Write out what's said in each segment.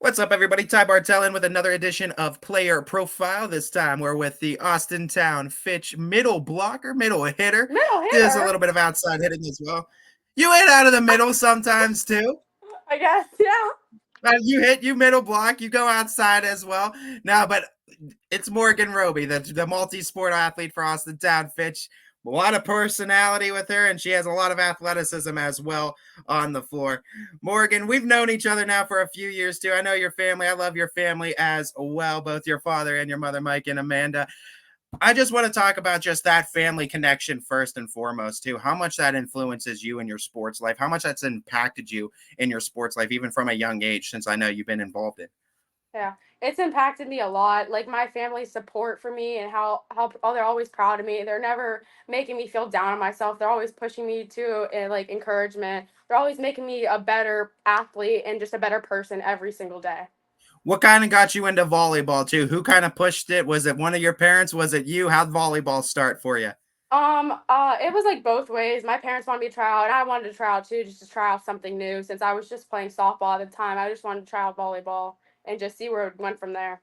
What's up, everybody? Ty Bartell in with another edition of Player Profile. This time we're with the Austintown Fitch middle blocker, middle hitter. Middle Does a hitter, little bit of outside hitting as well. You hit out of the middle sometimes too. I guess. Yeah. You middle block, you go outside as well. Now, but it's Morgan Roby, the multi-sport athlete for Austintown Fitch. A lot of personality with her, and she has a lot of athleticism as well on the floor. Morgan, we've known each other now for a few years too. I know your family. I love your family as well, both your father and your mother, Mike and Amanda. I just want to talk about just that family connection first and foremost, too. How much that influences you in your sports life, how much that's impacted you in your sports life, even from a young age, since I know you've been involved in. Yeah. It's impacted me a lot. Like my family's support for me and how oh, they're always proud of me. They're never making me feel down on myself. They're always pushing me to like encouragement. They're always making me a better athlete and just a better person every single day. What kind of got you into volleyball too? Who kind of pushed it? Was it one of your parents? Was it you? How'd volleyball start for you? It was like both ways. My parents wanted me to try out, and I wanted to try out too, just to try out something new. Since I was just playing softball at the time, I just wanted to try out volleyball and just see where it went from there.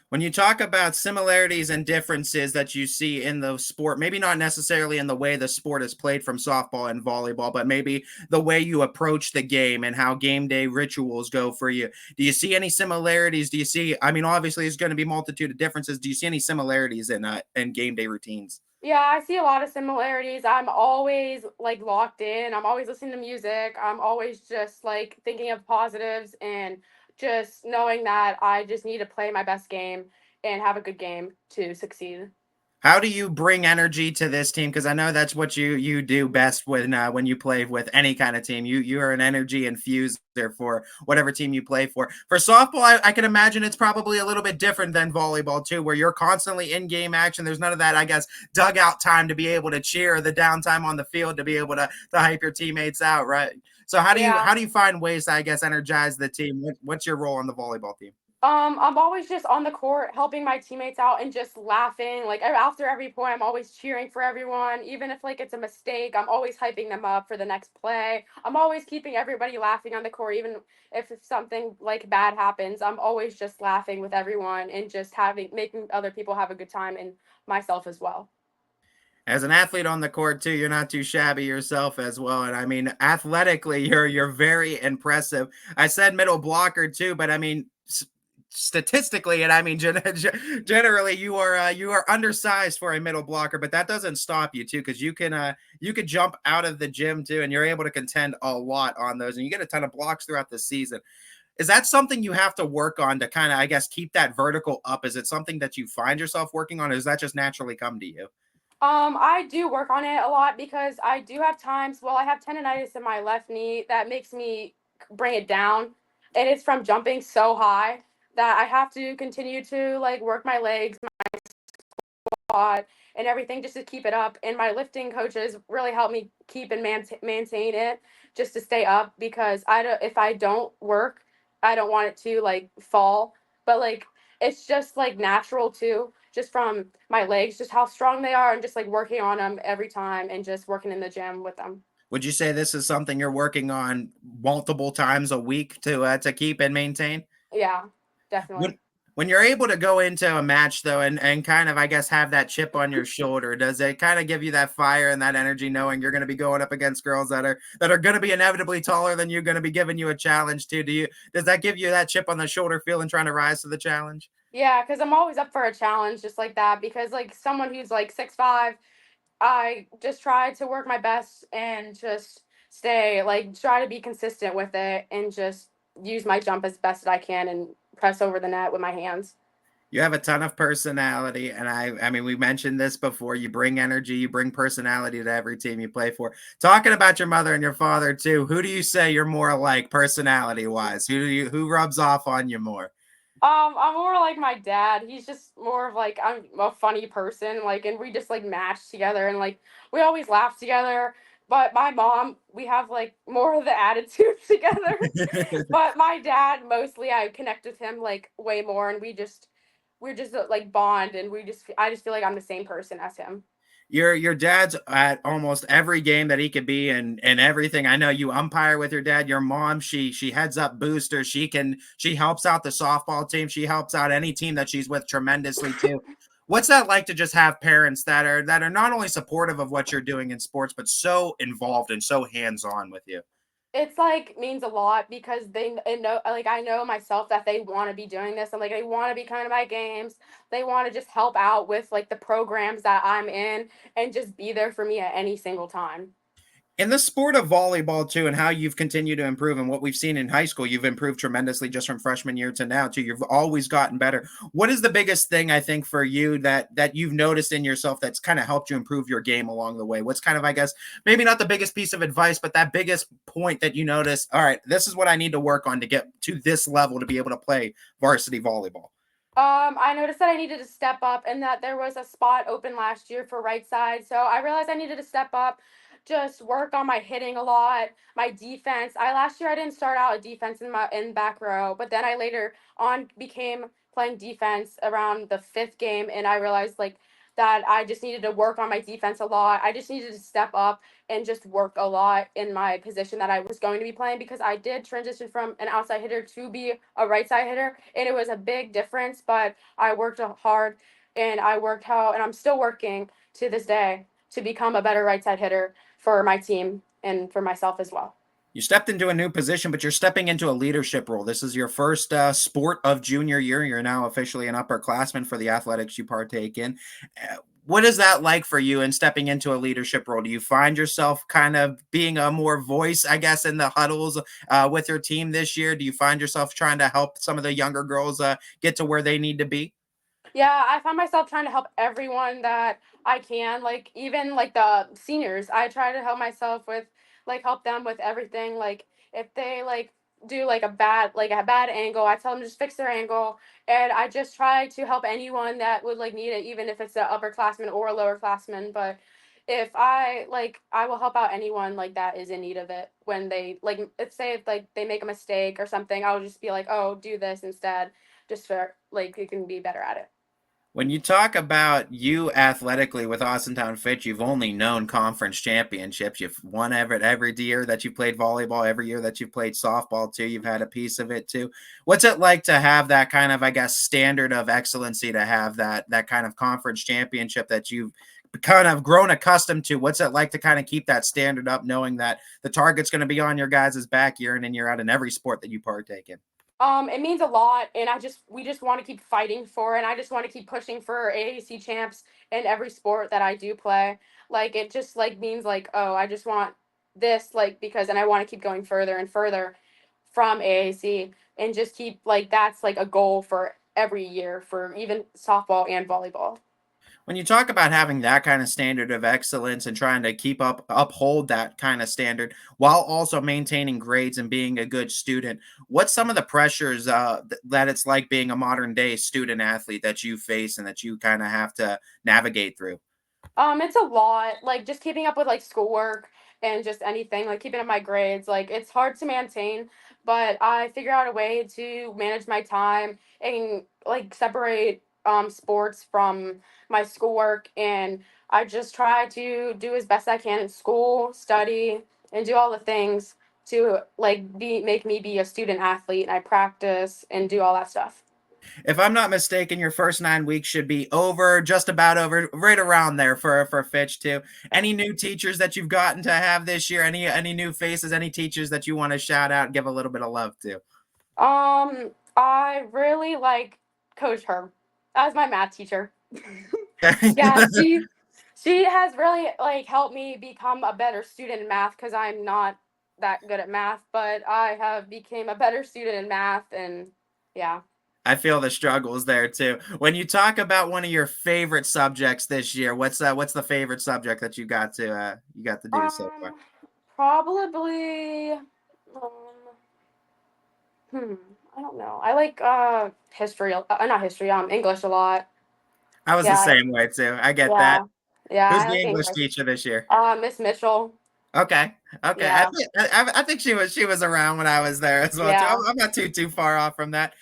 When you talk about similarities and differences that you see in the sport, maybe not necessarily in the way the sport is played from softball and volleyball, but maybe the way you approach the game and how game day rituals go for you. Do you see any similarities? Do you see, I mean, obviously there's going to be multitude of differences. Do you see any similarities in game day routines? Yeah, I see a lot of similarities. I'm always like locked in. I'm always listening to music. I'm always just like thinking of positives and just knowing that I just need to play my best game and have a good game to succeed. How do you bring energy to this team? Because I know that's what you do best when you play with any kind of team. You are an energy infuser for whatever team you play for. For softball, I can imagine it's probably a little bit different than volleyball too, where you're constantly in game action. There's none of that, I guess, dugout time to be able to cheer, the downtime on the field to be able to hype your teammates out, right? So Yeah. how do you find ways to, I guess, energize the team? What's your role on the volleyball team? I'm always just on the court helping my teammates out and just laughing. Like after every point, I'm always cheering for everyone. Even if like it's a mistake, I'm always hyping them up for the next play. I'm always keeping everybody laughing on the court, even if something like bad happens. I'm always just laughing with everyone and just having making other people have a good time and myself as well. As an athlete on the court too, you're not too shabby yourself as well. And I mean, athletically, you're very impressive. I said middle blocker too, but I mean, statistically, and I mean generally, you are undersized for a middle blocker, but that doesn't stop you too, because you could jump out of the gym too, and you're able to contend a lot on those, and you get a ton of blocks throughout the season. Is that something you have to work on to kind of, I guess, keep that vertical up? Is it something that you find yourself working on, or does that just naturally come to you? I do work on it a lot because I do have times, well, I have tendonitis in my left knee that makes me bring it down. And it's from jumping so high that I have to continue to like work my legs, my quad, and everything just to keep it up. And my lifting coaches really help me keep and maintain it just to stay up because I don't, if I don't work, I don't want it to like fall. But like it's just like natural too, just from my legs, just how strong they are, and just like working on them every time and just working in the gym with them. Would you say this is something you're working on multiple times a week to keep and maintain? Yeah, definitely. When when you're able to go into a match though, and kind of, I guess, have that chip on your shoulder, does it kind of give you that fire and that energy knowing you're going to be going up against girls that are going to be inevitably taller than you, going to be giving you a challenge too? Does that give you that chip on the shoulder feeling trying to rise to the challenge? Yeah, because I'm always up for a challenge just like that. Because like someone who's like 6'5", I just try to work my best and just stay like try to be consistent with it and just use my jump as best as I can and press over the net with my hands. You have a ton of personality, and I mean, we mentioned this before. You bring energy, you bring personality to every team you play for. Talking about your mother and your father too, who do you say you're more like personality wise? Who rubs off on you more? I'm more like my dad. He's just more of like I'm a funny person, like, and we just like match together and like we always laugh together. But my mom, we have like more of the attitude together. But my dad, mostly, I connect with him like way more, and we're just like bond, and I just feel like I'm the same person as him. Your dad's at almost every game that he could be in and everything. I know you umpire with your dad. Your mom, she heads up boosters. She helps out the softball team. She helps out any team that she's with tremendously too. What's that like to just have parents that are not only supportive of what you're doing in sports, but so involved and so hands-on with you? It's like means a lot because they know, like, I know myself that they want to be doing this, and like they want to be coming to my games. They want to just help out with like the programs that I'm in and just be there for me at any single time. In the sport of volleyball too, and how you've continued to improve, and what we've seen in high school, you've improved tremendously just from freshman year to now too. You've always gotten better. What is the biggest thing I think for you that you've noticed in yourself that's kind of helped you improve your game along the way? What's kind of, I guess, maybe not the biggest piece of advice, but that biggest point that you notice, all right, this is what I need to work on to get to this level to be able to play varsity volleyball? I noticed that I needed to step up and that there was a spot open last year for right side. So I realized I needed to step up, just work on my hitting a lot, my defense. I last year I didn't start out a defense in back row, but then I later on became playing defense around the fifth game, and I realized like that I just needed to work on my defense a lot. I just needed to step up and just work a lot in my position that I was going to be playing because I did transition from an outside hitter to be a right side hitter, and it was a big difference. But I worked hard and I worked how, and I'm still working to this day to become a better right side hitter for my team and for myself as well. You stepped into a new position, but you're stepping into a leadership role. This is your first sport of junior year. You're now officially an upperclassman for the athletics you partake in. What is that like for you in stepping into a leadership role? Do you find yourself kind of being a more voice, I guess, in the huddles with your team this year? Do you find yourself trying to help some of the younger girls get to where they need to be? Yeah, I find myself trying to help everyone that I can, like even like the seniors. I try to help myself with like help them with everything. Like if they like do like a bad angle, I tell them just fix their angle, and I just try to help anyone that would like need it, even if it's an upperclassman or a lowerclassman. But if I like, I will help out anyone like that is in need of it when they like, if say if like they make a mistake or something, I'll just be like, oh, do this instead, just for like you can be better at it. When you talk about you athletically with Austintown Fitch, you've only known conference championships. You've won every year that you played volleyball, every year that you played softball too. You've had a piece of it too. What's it like to have that kind of, I guess, standard of excellency, to have that kind of conference championship that you've kind of grown accustomed to? What's it like to kind of keep that standard up, knowing that the target's going to be on your guys' back year in and year out in every sport that you partake in? It means a lot, and we just want to keep fighting for it, and I just want to keep pushing for AAC champs in every sport that I do play. Like it just like means like, oh, I just want this like because, and I want to keep going further and further from AAC, and just keep like that's like a goal for every year for even softball and volleyball. When you talk about having that kind of standard of excellence and trying to uphold that kind of standard while also maintaining grades and being a good student, what's some of the pressures that it's like being a modern day student athlete that you face and that you kind of have to navigate through? It's a lot. Like just keeping up with like schoolwork and just anything, like keeping up my grades. Like it's hard to maintain, but I figure out a way to manage my time and like separate sports from my schoolwork, and I just try to do as best I can in school, study, and do all the things to like be make me be a student athlete, and I practice and do all that stuff. If I'm not mistaken, your first 9 weeks should be over, just about over, right around there for Fitch too. Any new teachers that you've gotten to have this year? Any new faces? Any teachers that you want to shout out and give a little bit of love to? I really like Coach Herb as my math teacher. Yeah, she has really like helped me become a better student in math because I'm not that good at math, but I have became a better student in math, and yeah. I feel the struggles there too. When you talk about one of your favorite subjects this year, what's the favorite subject that you got to do so far? Um, Probably hmm, I don't know. I like history, not history, English a lot. I was the Yeah, same way too. I get that. yeah, yeah. Who's I the like English English. teacher this year? Miss Mitchell. Okay, okay. Yeah, I think she was around when I was there as well too. yeah. I'm not too far off from that.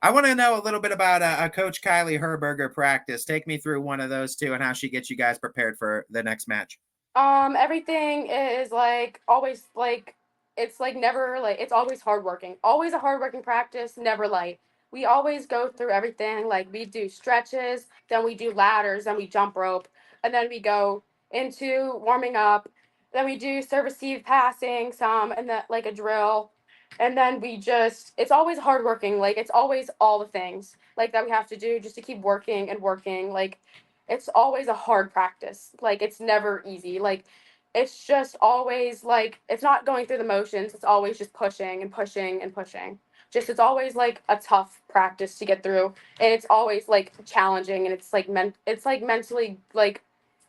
I want to know a little bit about Coach Kylie Herberger practice. Take me through one of those two and how she gets you guys prepared for the next match. Everything is like always like it's like never like it's always hardworking. Always a hardworking practice, never light. We always go through everything. Like we do stretches, then we do ladders, then we jump rope, and then we go into warming up. Then we do serve receive passing some and then like a drill. And then we just it's always hardworking. Like it's always all the things like that we have to do just to keep working and working. Like it's always a hard practice. Like it's never easy. Like it's just always like it's not going through the motions. It's always just pushing and pushing and pushing. Just it's always like a tough practice to get through, and it's always like challenging, and it's like mentally like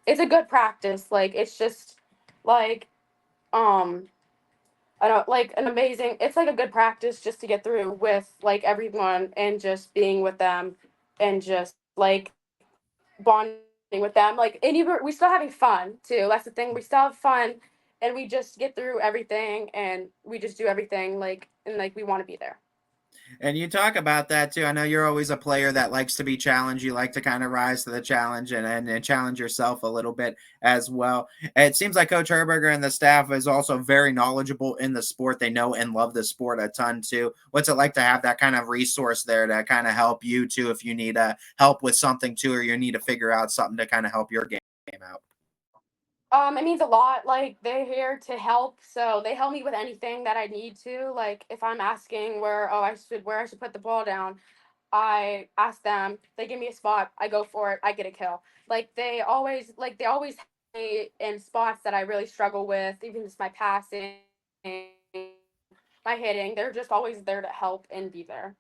it's a good practice. Like it's just like um I don't like an amazing. It's like a good practice just to get through with like everyone and just being with them and just like bonding with them. Like, and even we still having fun too. That's the thing. We still have fun, and we just get through everything, and we just do everything like and like we want to be there. And you talk about that too. I know you're always a player that likes to be challenged. You like to kind of rise to the challenge and challenge yourself a little bit as well. It seems like Coach Herberger and the staff is also very knowledgeable in the sport. They know and love the sport a ton too. What's it like to have that kind of resource there to kind of help you too if you need help with something too, or you need to figure out something to kind of help your game out? It means a lot. Like they're here to help, so they help me with anything that I need to. Like if I'm asking where I should put the ball down, I ask them. They give me a spot. I go for it. I get a kill. Like they always help me in spots that I really struggle with. Even just my passing, my hitting. They're just always there to help and be there.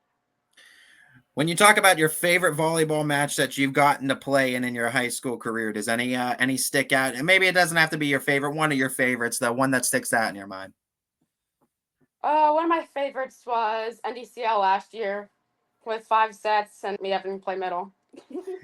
When you talk about your favorite volleyball match that you've gotten to play in your high school career, does any stick out? And maybe it doesn't have to be your favorite, one of your favorites, the one that sticks out in your mind. One of my favorites was NDCL last year with 5 sets and me having to play middle.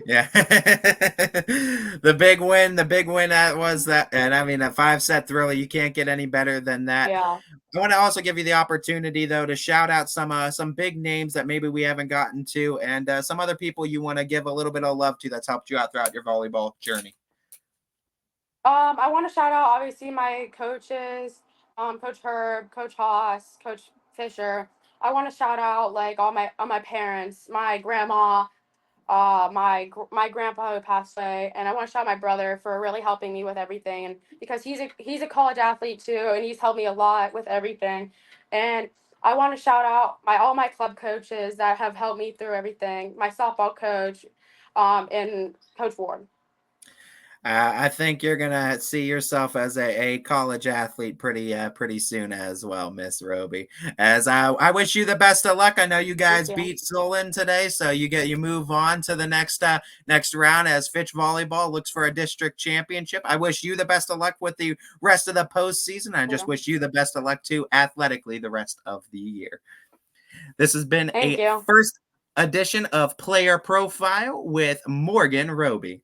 Yeah. The big win that was that. And I mean, a 5 set thriller, you can't get any better than that. Yeah. I want to also give you the opportunity, though, to shout out some big names that maybe we haven't gotten to, and some other people you want to give a little bit of love to that's helped you out throughout your volleyball journey. I want to shout out obviously my coaches, Coach Herb, Coach Haas, Coach Fisher. I want to shout out like all my parents, my grandma, my grandpa who passed away, and I want to shout out my brother for really helping me with everything, and because he's a college athlete too, and he's helped me a lot with everything, and I want to shout out all my club coaches that have helped me through everything. My softball coach, and Coach Ward. I think you're gonna see yourself as a college athlete pretty soon as well, Miss Roby. As I wish you the best of luck. I know you Thank guys you. beat Solon today, so you move on to the next round as Fitch Volleyball looks for a district championship. I wish you the best of luck with the rest of the postseason. I just wish you the best of luck too athletically the rest of the year. This has been Thank a you. first edition of Player Profile with Morgan Roby.